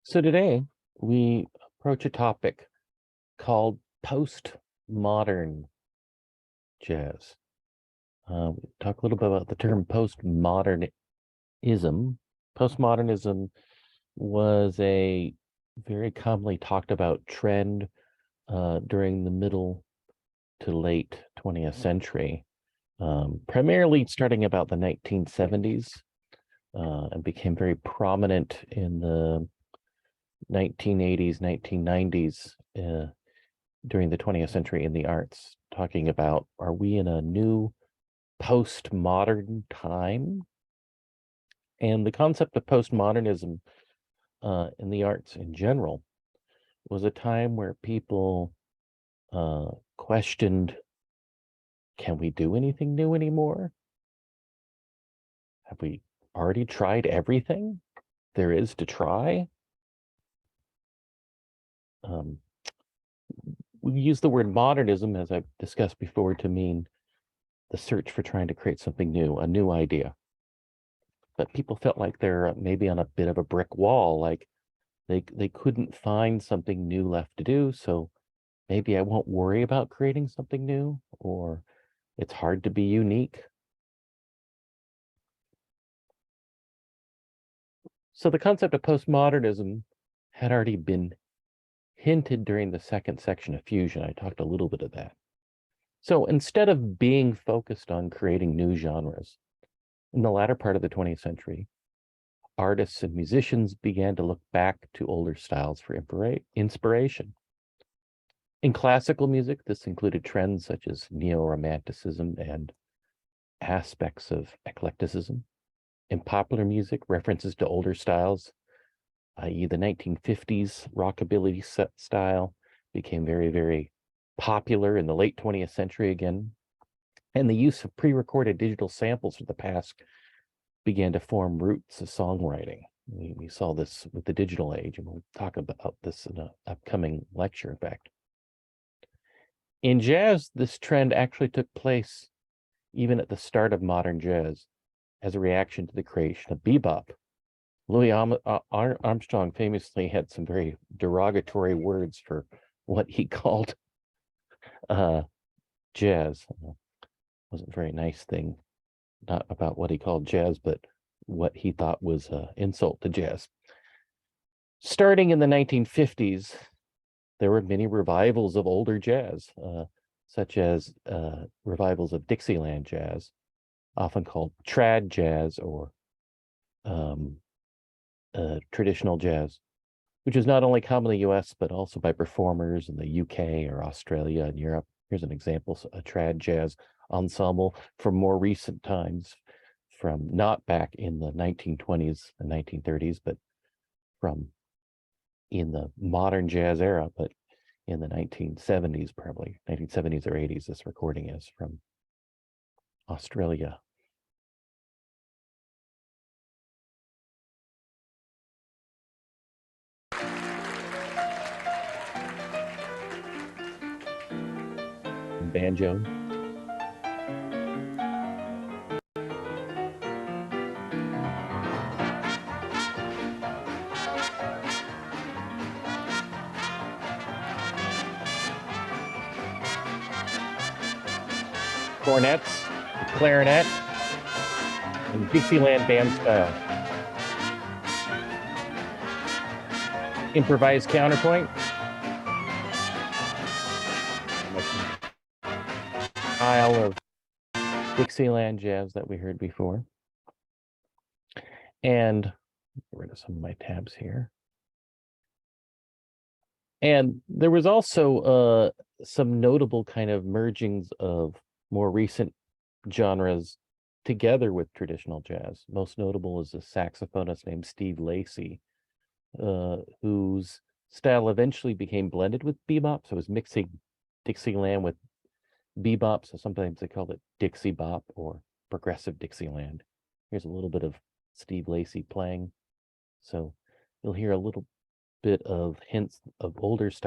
So today we approach a topic called postmodern jazz. We talk a little bit about the term postmodernism. Postmodernism was a very commonly talked about trend during the middle to late 20th century, primarily starting about the 1970s, and became very prominent in the 1980s, 1990s, during the 20th century in the arts, talking about, are we in a new postmodern time? And the concept of postmodernism in the arts in general was a time where people questioned, can we do anything new anymore? Have we already tried everything there is to try? We use the word modernism, as I've discussed before, to mean the search for trying to create something new, a new idea. But people felt like they're maybe on a bit of a brick wall, like they couldn't find something new left to do, so maybe I won't worry about creating something new, or it's hard to be unique. So the concept of postmodernism had already been hinted during the second section of Fusion. I talked a little bit of that. So instead of being focused on creating new genres, in the latter part of the 20th century, artists and musicians began to look back to older styles for inspiration. In classical music, this included trends such as neo-romanticism and aspects of eclecticism. In popular music, references to older styles, i.e. the 1950s rockabilly style, became very, very popular in the late 20th century again. And the use of pre-recorded digital samples from the past began to form roots of songwriting. We saw this with the digital age, and we'll talk about this in an upcoming lecture, in fact. In jazz, this trend actually took place even at the start of modern jazz as a reaction to the creation of bebop. Louis Armstrong famously had some very derogatory words for what he called jazz. Wasn't a very nice thing, not about what he called jazz, but what he thought was an insult to jazz. Starting in the 1950s, there were many revivals of older jazz, such as revivals of Dixieland jazz, often called trad jazz or traditional jazz, which is not only common in the US, but also by performers in the UK or Australia and Europe. Here's an example, a trad jazz ensemble from more recent times, from not back in the 1920s and 1930s, but from in the modern jazz era, but in the 1970s, probably 1970s or 80s. This recording is from Australia. Banjo. Cornets, clarinet, and Dixieland band style. Improvised counterpoint. Style of Dixieland jazz that we heard before. And get rid of some of my tabs here. And there was also some notable kind of mergings of more recent genres together with traditional jazz. Most notable is a saxophonist named Steve Lacy, whose style eventually became blended with bebop. So it was mixing Dixieland with bebop. So sometimes they call it Dixie bop or progressive Dixieland. Here's a little bit of Steve Lacy playing. So you'll hear a little bit of hints of older style